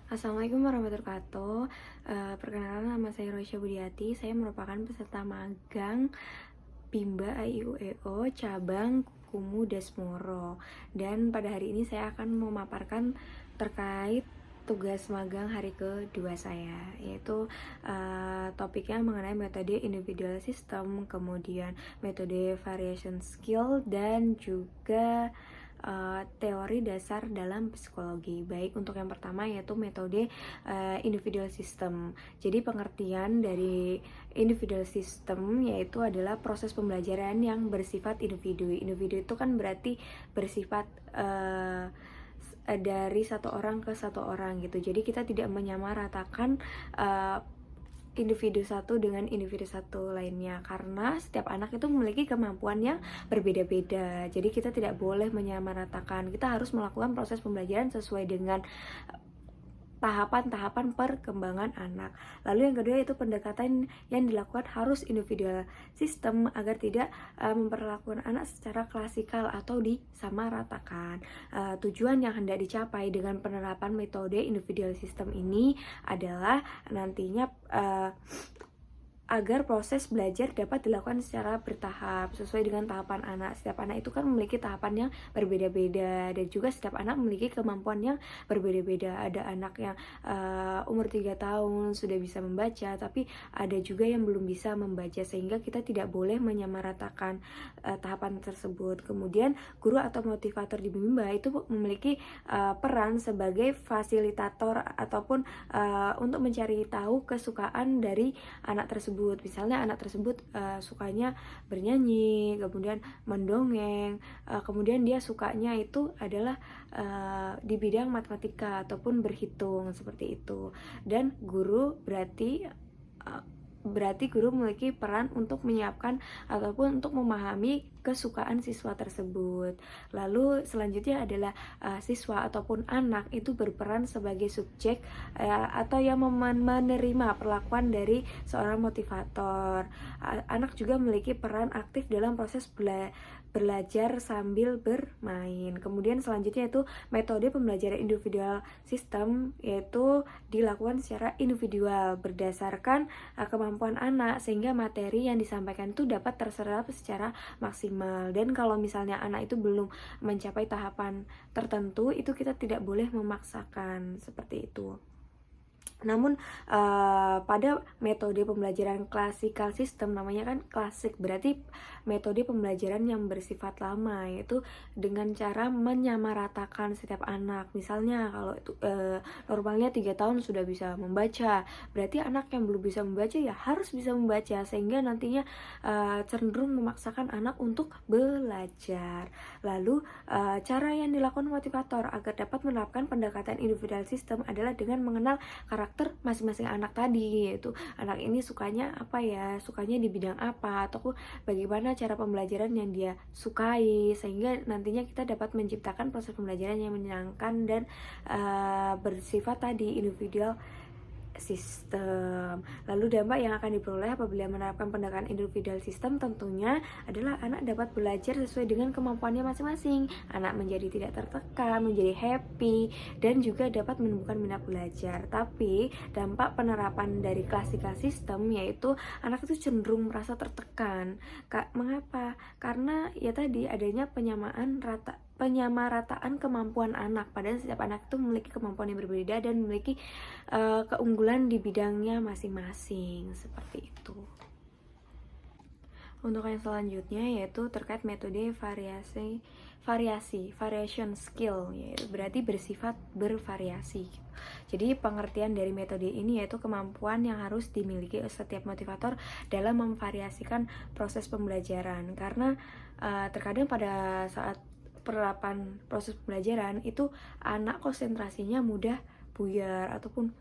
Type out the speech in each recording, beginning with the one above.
Assalamualaikum warahmatullahi wabarakatuh. Perkenalkan, nama saya Roisya Budiati. Saya merupakan peserta magang Bimba AIUEO cabang Kumu Desmoro. Dan pada hari ini saya akan memaparkan terkait tugas magang hari kedua saya, yaitu topiknya mengenai metode individual system, kemudian metode variation skill, dan juga teori dasar dalam psikologi. Baik, untuk yang pertama yaitu metode individual system. Jadi pengertian dari individual system yaitu adalah proses pembelajaran yang bersifat individu. Individu itu kan berarti bersifat dari satu orang ke satu orang gitu. Jadi kita tidak menyamaratakan individu satu dengan individu satu lainnya, karena setiap anak itu memiliki kemampuan yang berbeda-beda. Jadi kita tidak boleh menyamaratakan, kita harus melakukan proses pembelajaran sesuai dengan tahapan-tahapan perkembangan anak. Lalu yang kedua itu pendekatan yang dilakukan harus individual sistem agar tidak memperlakukan anak secara klasikal atau disamaratakan. Tujuan yang hendak dicapai dengan penerapan metode individual system ini adalah nantinya agar proses belajar dapat dilakukan secara bertahap sesuai dengan tahapan anak. Setiap anak itu kan memiliki tahapan yang berbeda-beda, dan juga setiap anak memiliki kemampuan yang berbeda-beda. Ada anak yang umur 3 tahun sudah bisa membaca, tapi ada juga yang belum bisa membaca, sehingga kita tidak boleh menyamaratakan tahapan tersebut. Kemudian guru atau motivator di Bimba itu memiliki peran sebagai fasilitator ataupun untuk mencari tahu kesukaan dari anak tersebut. Misalnya anak tersebut sukanya bernyanyi, kemudian mendongeng, kemudian dia sukanya itu adalah di bidang matematika ataupun berhitung, seperti itu. Dan guru berarti guru memiliki peran untuk menyiapkan ataupun untuk memahami kesukaan siswa tersebut. Lalu selanjutnya adalah siswa ataupun anak itu berperan sebagai subjek atau yang menerima perlakuan dari seorang motivator. Anak juga memiliki peran aktif dalam proses belajar sambil bermain. Kemudian selanjutnya itu metode pembelajaran individual system, yaitu dilakukan secara individual berdasarkan kemampuan anak, sehingga materi yang disampaikan itu dapat terserap secara maksimal. Dan kalau misalnya anak itu belum mencapai tahapan tertentu, itu kita tidak boleh memaksakan, seperti itu. Namun pada metode pembelajaran classical system, namanya kan klasik, berarti metode pembelajaran yang bersifat lama, yaitu dengan cara menyamaratakan setiap anak. Misalnya kalau itu normalnya 3 tahun sudah bisa membaca, berarti anak yang belum bisa membaca ya harus bisa membaca, sehingga nantinya cenderung memaksakan anak untuk belajar. Lalu cara yang dilakukan motivator agar dapat menerapkan pendekatan individual system adalah dengan mengenal karakter masing-masing anak tadi, yaitu anak ini sukanya apa ya, sukanya di bidang apa, ataupun bagaimana cara pembelajaran yang dia sukai, sehingga nantinya kita dapat menciptakan proses pembelajaran yang menyenangkan dan bersifat tadi individual sistem. Lalu dampak yang akan diperoleh apabila menerapkan pendekatan individual system tentunya adalah anak dapat belajar sesuai dengan kemampuannya masing-masing. Anak menjadi tidak tertekan, menjadi happy, dan juga dapat menemukan minat belajar. Tapi dampak penerapan dari classical system yaitu anak itu cenderung merasa tertekan. Mengapa? Karena ya tadi adanya penyamarataan kemampuan anak, padahal setiap anak itu memiliki kemampuan yang berbeda dan memiliki keunggulan di bidangnya masing-masing, seperti itu. Untuk yang selanjutnya yaitu terkait metode variation skill, yaitu berarti bersifat bervariasi. Jadi pengertian dari metode ini yaitu kemampuan yang harus dimiliki setiap motivator dalam memvariasikan proses pembelajaran, karena terkadang pada saat penerapan proses pembelajaran itu anak konsentrasinya mudah buyar ataupun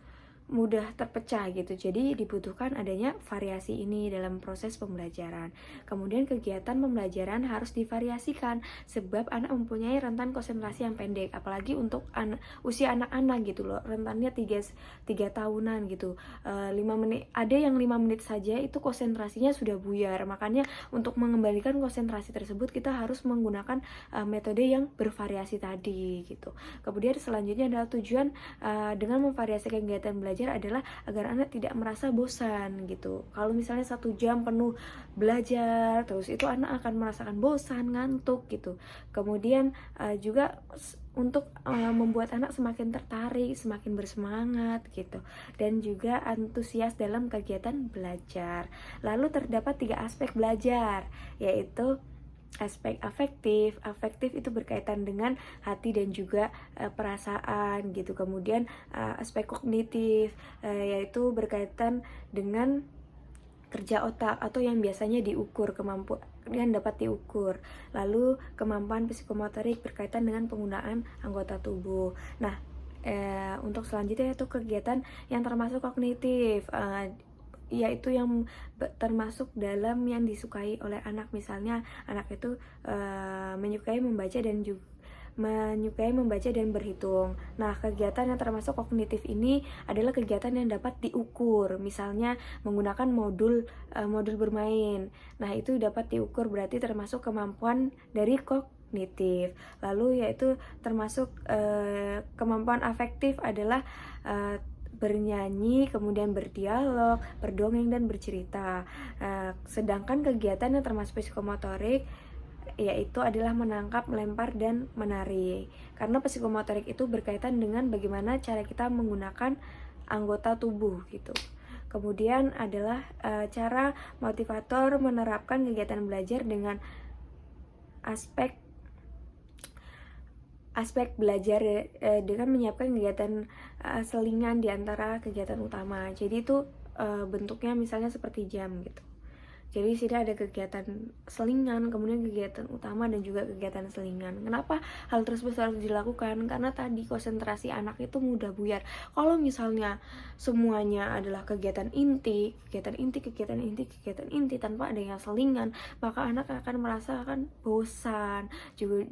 mudah terpecah gitu. Jadi dibutuhkan adanya variasi ini dalam proses pembelajaran. Kemudian kegiatan pembelajaran harus divariasikan sebab anak mempunyai rentan konsentrasi yang pendek, apalagi untuk usia anak-anak gitu loh. Rentannya 3 tahunan gitu. 5 menit, ada yang 5 menit saja itu konsentrasinya sudah buyar. Makanya untuk mengembalikan konsentrasi tersebut kita harus menggunakan metode yang bervariasi tadi gitu. Kemudian selanjutnya adalah tujuan dengan memvariasikan kegiatan belajar adalah agar anak tidak merasa bosan gitu. Kalau misalnya 1 jam penuh belajar terus, itu anak akan merasakan bosan, ngantuk gitu. Kemudian juga untuk membuat anak semakin tertarik, semakin bersemangat gitu, dan juga antusias dalam kegiatan belajar. Lalu terdapat 3 aspek belajar, yaitu aspek afektif. Afektif itu berkaitan dengan hati dan juga perasaan gitu. Kemudian aspek kognitif, yaitu berkaitan dengan kerja otak atau yang biasanya diukur, kemampuan yang dapat diukur. Lalu kemampuan psikomotorik berkaitan dengan penggunaan anggota tubuh. Nah, untuk selanjutnya itu kegiatan yang termasuk kognitif, yaitu yang termasuk dalam yang disukai oleh anak. Misalnya anak itu menyukai membaca dan berhitung. Nah, kegiatan yang termasuk kognitif ini adalah kegiatan yang dapat diukur, misalnya menggunakan modul bermain. Nah, itu dapat diukur, berarti termasuk kemampuan dari kognitif. Lalu yaitu termasuk kemampuan afektif adalah bernyanyi, kemudian berdialog, berdongeng, dan bercerita. Sedangkan kegiatan yang termasuk psikomotorik yaitu adalah menangkap, melempar, dan menari. Karena psikomotorik itu berkaitan dengan bagaimana cara kita menggunakan anggota tubuh gitu. Kemudian adalah cara motivator menerapkan kegiatan belajar dengan aspek belajar dengan menyiapkan kegiatan selingan di antara kegiatan utama. Jadi itu bentuknya misalnya seperti jam gitu. Jadi sini ada kegiatan selingan, kemudian kegiatan utama, dan juga kegiatan selingan. Kenapa hal tersebut harus dilakukan? Karena tadi konsentrasi anak itu mudah buyar. Kalau misalnya semuanya adalah kegiatan inti tanpa adanya selingan, maka anak akan merasakan bosan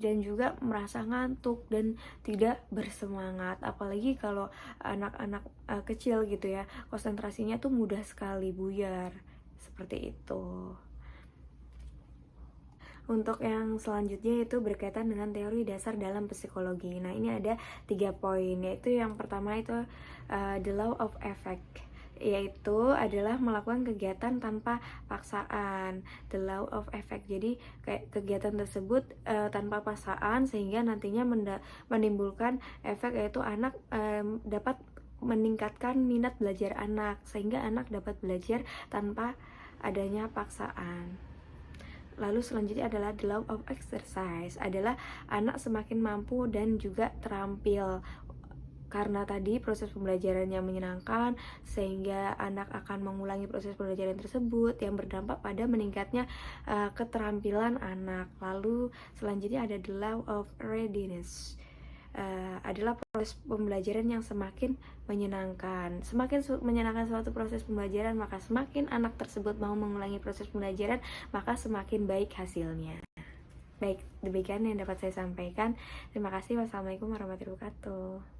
dan juga merasa ngantuk dan tidak bersemangat. Apalagi kalau anak-anak kecil gitu ya, konsentrasinya tuh mudah sekali buyar. Seperti itu. Untuk yang selanjutnya itu berkaitan dengan teori dasar dalam psikologi. Nah, ini ada 3 poin, yaitu yang pertama itu the law of effect, yaitu adalah melakukan kegiatan tanpa paksaan. The law of effect, jadi kayak kegiatan tersebut tanpa paksaan sehingga nantinya menimbulkan efek, yaitu anak dapat meningkatkan minat belajar anak, sehingga anak dapat belajar tanpa adanya paksaan. Lalu selanjutnya adalah the law of exercise, adalah anak semakin mampu dan juga terampil. Karena tadi proses pembelajarannya menyenangkan, sehingga anak akan mengulangi proses pembelajaran tersebut yang berdampak pada meningkatnya keterampilan anak. Lalu selanjutnya ada the law of readiness, adalah proses pembelajaran yang semakin menyenangkan. Semakin menyenangkan suatu proses pembelajaran, maka semakin anak tersebut mau mengulangi proses pembelajaran, maka semakin baik hasilnya. Baik, demikian yang dapat saya sampaikan. Terima kasih. Wassalamualaikum warahmatullahi wabarakatuh.